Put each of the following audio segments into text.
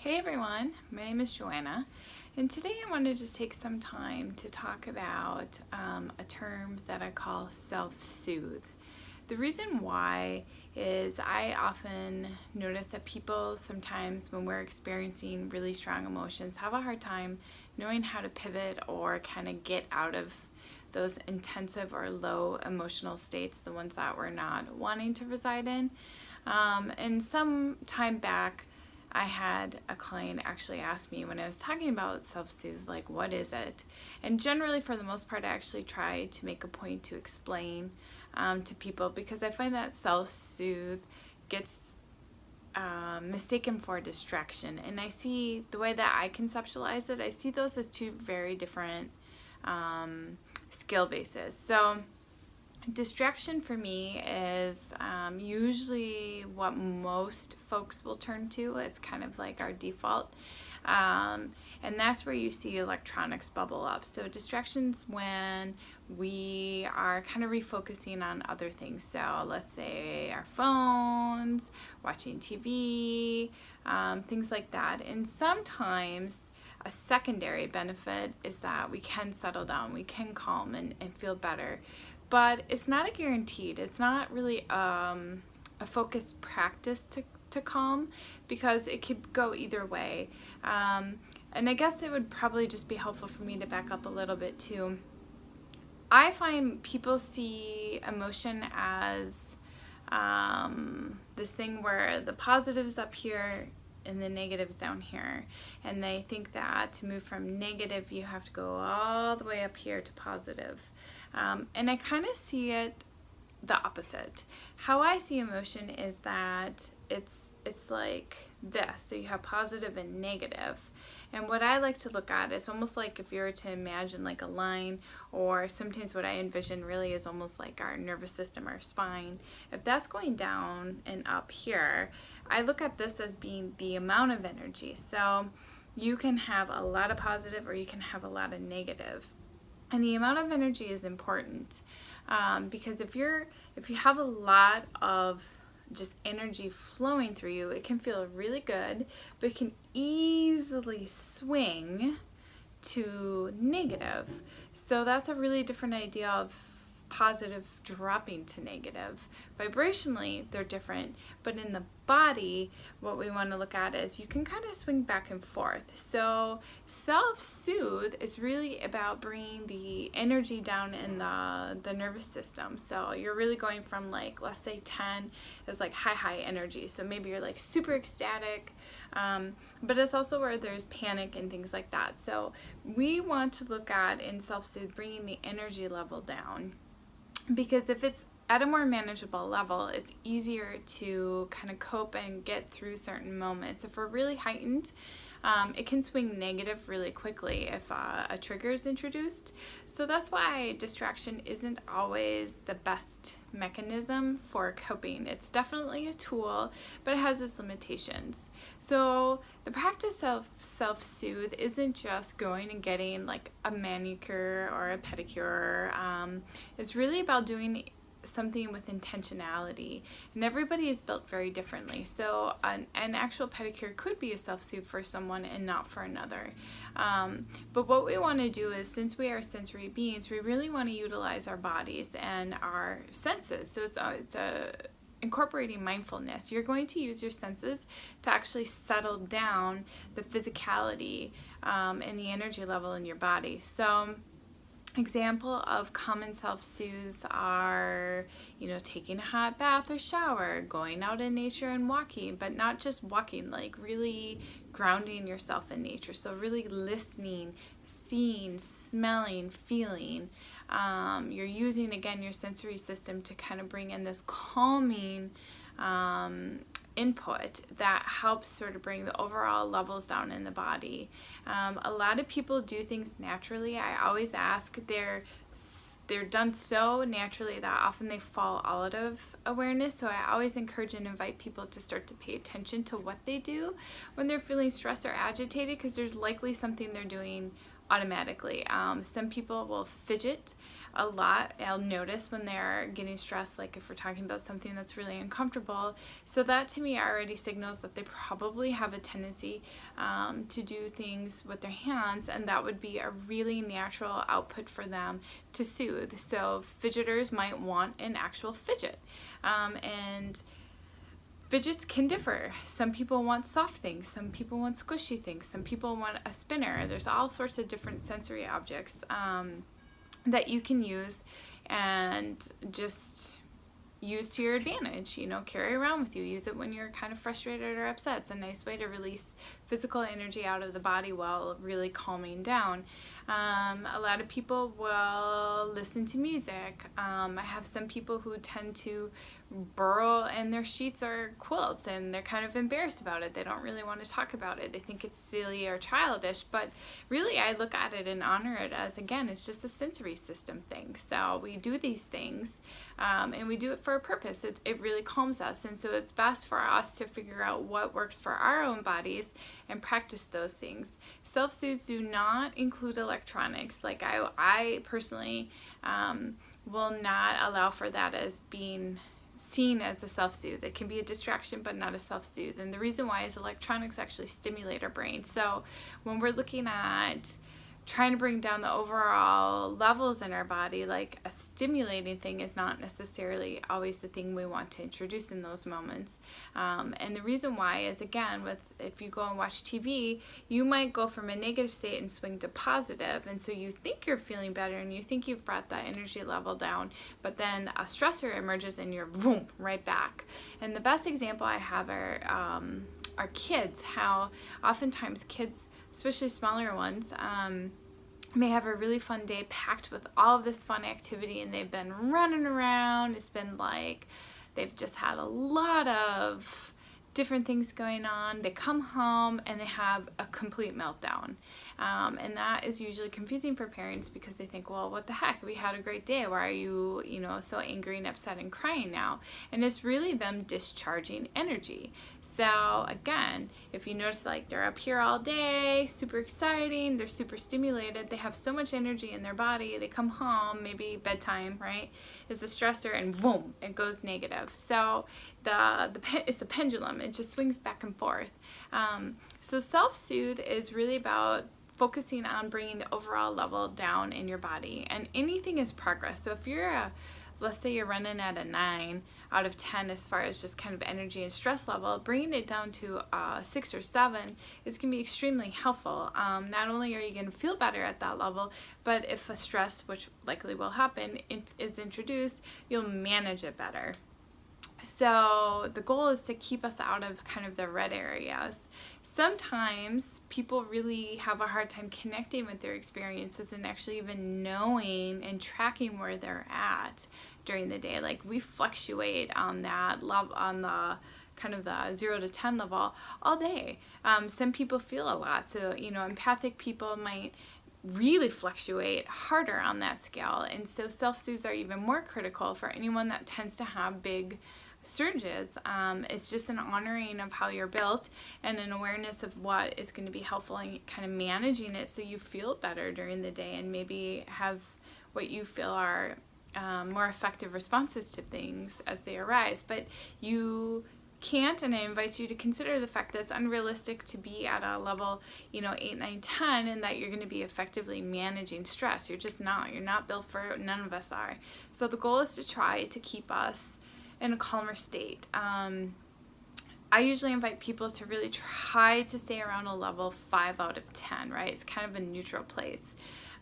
Hey everyone, my name is Joanna, and today I wanted to take some time to talk about a term that I call self-soothe. The reason why is I often notice that people sometimes when we're experiencing really strong emotions have a hard time knowing how to pivot or kind of get out of those intensive or low emotional states, the ones that we're not wanting to reside in. And some time back, I had a client actually ask me when I was talking about self-soothe, like, what is it? And generally, for the most part, I actually try to make a point to explain to people, because I find that self-soothe gets mistaken for distraction. And I see the way that I conceptualize it, I see those as two very different skill bases. So distraction for me is usually what most folks will turn to. It's kind of like our default. And that's where you see electronics bubble up. So distractions when we are kind of refocusing on other things. So let's say our phones, watching TV, things like that. And sometimes a secondary benefit is that we can settle down, we can calm and feel better. But it's not a guaranteed. It's not really a focused practice to calm, because it could go either way. And I guess it would probably just be helpful for me to back up a little bit too. I find people see emotion as this thing where the positive's up here and the negative's down here. And they think that to move from negative, you have to go all the way up here to positive. And I kind of see it the opposite. How I see emotion is that it's like this. So you have positive and negative. And what I like to look at is almost like if you were to imagine like a line, or sometimes what I envision really is almost like our nervous system or spine. If that's going down and up here, I look at this as being the amount of energy. So you can have a lot of positive or you can have a lot of negative. And the amount of energy is important, because if you have a lot of just energy flowing through you, it can feel really good, but it can easily swing to negative. So that's a really different idea of positive dropping to negative. Vibrationally, they're different, but in the body, what we want to look at is you can kind of swing back and forth. So self-soothe is really about bringing the energy down in the nervous system. So you're really going from, like, let's say 10 is like high energy. So maybe you're like super ecstatic, but it's also where there's panic and things like that. So we want to look at in self-soothe bringing the energy level down, because if it's at a more manageable level, it's easier to kind of cope and get through certain moments. If we're really heightened, it can swing negative really quickly if a trigger is introduced. So that's why distraction isn't always the best mechanism for coping. It's definitely a tool, but it has its limitations. So the practice of self-soothe isn't just going and getting like a manicure or a pedicure. It's really about doing something with intentionality, and everybody is built very differently. So an actual pedicure could be a self-soothe for someone and not for another. But what we want to do is, since we are sensory beings, we really want to utilize our bodies and our senses. So it's incorporating mindfulness. You're going to use your senses to actually settle down the physicality and the energy level in your body. So example of common self-soothes are, taking a hot bath or shower, going out in nature and walking, but not just walking, like really grounding yourself in nature. So really listening, seeing, smelling, feeling. You're using, again, your sensory system to kind of bring in this calming input that helps sort of bring the overall levels down in the body. A lot of people do things naturally. I always ask, they're done so naturally that often they fall out of awareness. So I always encourage and invite people to start to pay attention to what they do when they're feeling stressed or agitated, because there's likely something they're doing automatically. Some people will fidget. a lot. I'll notice when they're getting stressed, like if we're talking about something that's really uncomfortable. So that to me already signals that they probably have a tendency to do things with their hands, and that would be a really natural output for them to soothe. So fidgeters might want an actual fidget, and fidgets can differ. Some people want soft things, some people want squishy things, some people want a spinner. There's all sorts of different sensory objects that you can use and just use to your advantage, carry around with you. Use it when you're kind of frustrated or upset. It's a nice way to release physical energy out of the body while really calming down. A lot of people will listen to music. I have some people who tend to burrow in their sheets or quilts, and they're kind of embarrassed about it. They don't really want to talk about it. They think it's silly or childish, but really I look at it and honor it as, again, it's just a sensory system thing. So we do these things, and we do it for a purpose. It really calms us, and so it's best for us to figure out what works for our own bodies and practice those things. Self-soothes do not include electronics. Like I personally will not allow for that as being seen as a self-soothe. It can be a distraction but not a self-soothe, and the reason why is electronics actually stimulate our brain. So when we're looking at trying to bring down the overall levels in our body, like a stimulating thing is not necessarily always the thing we want to introduce in those moments. And the reason why is, again, if you go and watch TV, you might go from a negative state and swing to positive, and so you think you're feeling better and you think you've brought that energy level down, but then a stressor emerges and you're boom, right back. And the best example I have are kids, how oftentimes kids, especially smaller ones, may have a really fun day packed with all of this fun activity, and they've been running around. It's been like they've just had a lot of different things going on. They come home and they have a complete meltdown. And that is usually confusing for parents because they think, well, what the heck? We had a great day. Why are you, so angry and upset and crying now? And it's really them discharging energy. So again, if you notice, like, they're up here all day, super exciting, they're super stimulated, they have so much energy in their body, they come home, maybe bedtime, right, is the stressor, and boom, it goes negative. So it's a pendulum. It just swings back and forth. So self-soothe is really about focusing on bringing the overall level down in your body, and anything is progress. So if you're let's say you're running at a 9 out of 10 as far as just kind of energy and stress level, bringing it down to 6 or 7 is going to be extremely helpful. Not only are you going to feel better at that level, but if a stress, which likely will happen, is introduced, you'll manage it better. So the goal is to keep us out of kind of the red areas. Sometimes people really have a hard time connecting with their experiences and actually even knowing and tracking where they're at during the day. Like, we fluctuate on that level, on the kind of the 0 to 10 level all day. Some people feel a lot. So, empathic people might really fluctuate harder on that scale. And so self-soothes are even more critical for anyone that tends to have big surges. It's just an honoring of how you're built and an awareness of what is going to be helpful and kind of managing it so you feel better during the day and maybe have what you feel are more effective responses to things as they arise. But you can't, and I invite you to consider the fact that it's unrealistic to be at a level 8, 9, 10 and that you're going to be effectively managing stress. You're just not. You're not built for it. None of us are. So the goal is to try to keep us in a calmer state. I usually invite people to really try to stay around a level 5 out of 10, right? It's kind of a neutral place.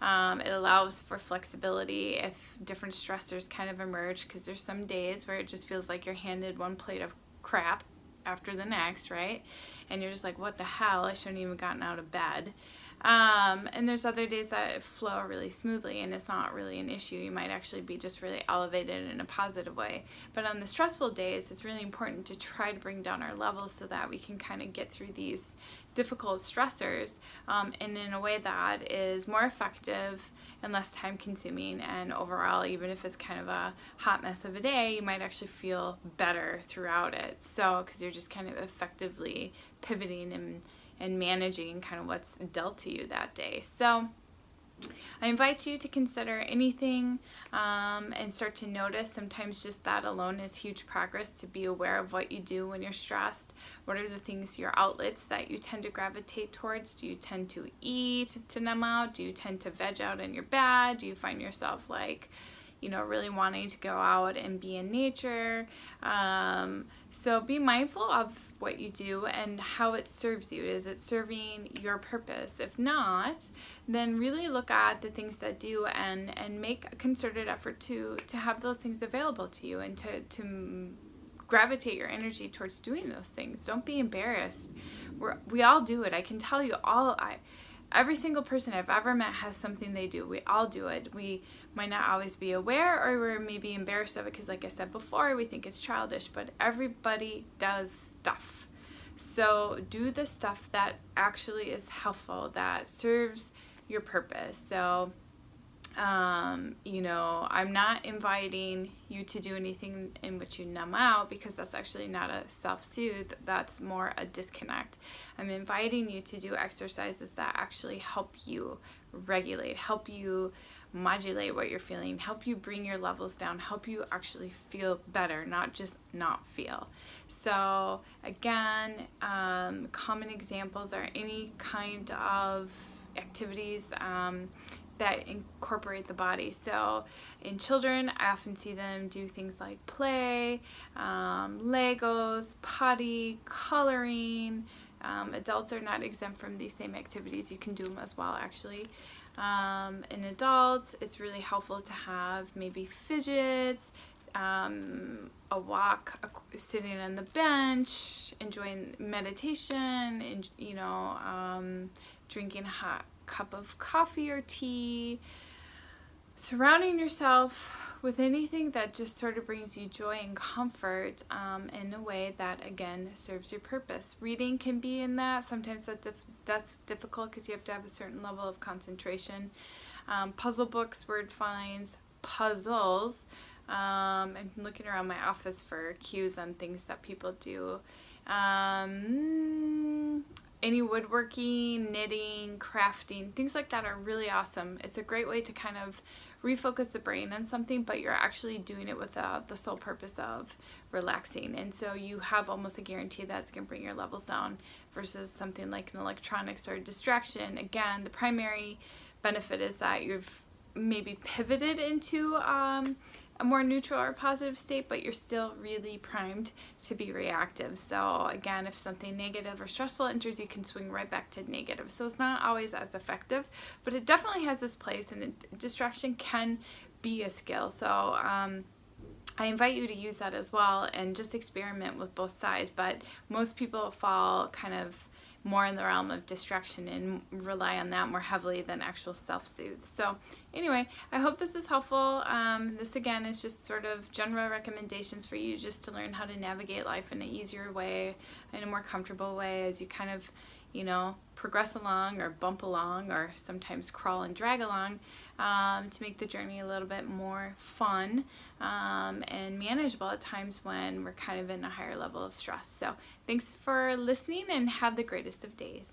It allows for flexibility if different stressors kind of emerge, because there's some days where it just feels like you're handed one plate of crap after the next, right? And you're just like, what the hell? I shouldn't even gotten out of bed. And there's other days that flow really smoothly and it's not really an issue. You might actually be just really elevated in a positive way. But on the stressful days, it's really important to try to bring down our levels so that we can kind of get through these difficult stressors and in a way that is more effective and less time consuming. And overall, even if it's kind of a hot mess of a day, you might actually feel better throughout it. So, because you're just kind of effectively pivoting and managing kind of what's dealt to you that day. So I invite you to consider anything and start to notice. Sometimes just that alone is huge progress, to be aware of what you do when you're stressed. What are the things, your outlets that you tend to gravitate towards? Do you tend to eat to numb out? Do you tend to veg out in your bed? Do you find yourself like, really wanting to go out and be in nature? So be mindful of what you do and how it serves you. Is it serving your purpose? If not, then really look at the things that do and make a concerted effort to have those things available to you and to gravitate your energy towards doing those things. Don't be embarrassed. We all do it. I can tell you every single person I've ever met has something they do. We all do it. We might not always be aware, or we're maybe embarrassed of it because, like I said before, we think it's childish, but everybody does stuff. So do the stuff that actually is helpful, that serves your purpose. So I'm not inviting you to do anything in which you numb out, because that's actually not a self-soothe. That's more a disconnect. I'm inviting you to do exercises that actually help you regulate, help you modulate what you're feeling, help you bring your levels down, help you actually feel better, not just not feel. So again, common examples are any kind of activities that incorporate the body. So in children, I often see them do things like play, Legos, potty, coloring. Adults are not exempt from these same activities. You can do them as well, actually. In adults, it's really helpful to have maybe fidgets, a walk, sitting on the bench, enjoying meditation, and drinking a hot cup of coffee or tea, surrounding yourself with anything that just sort of brings you joy and comfort in a way that, again, serves your purpose. Reading can be in that. Sometimes that's difficult because you have to have a certain level of concentration. Puzzle books, word finds, puzzles. I'm looking around my office for cues on things that people do. Any woodworking, knitting, crafting, things like that are really awesome. It's a great way to kind of refocus the brain on something, but you're actually doing it with the sole purpose of relaxing. And so you have almost a guarantee that it's going to bring your levels down, versus something like an electronics or a distraction. Again, the primary benefit is that you've maybe pivoted into a more neutral or positive state, but you're still really primed to be reactive. So again, if something negative or stressful enters, you can swing right back to negative. So it's not always as effective, but it definitely has this place, and distraction can be a skill. So I invite you to use that as well and just experiment with both sides. But most people fall kind of more in the realm of distraction and rely on that more heavily than actual self-soothe. So anyway, I hope this is helpful. This again is just sort of general recommendations for you just to learn how to navigate life in an easier way, in a more comfortable way, as you kind of, progress along or bump along or sometimes crawl and drag along, to make the journey a little bit more fun and manageable at times when we're kind of in a higher level of stress. So thanks for listening, and have the greatest of days.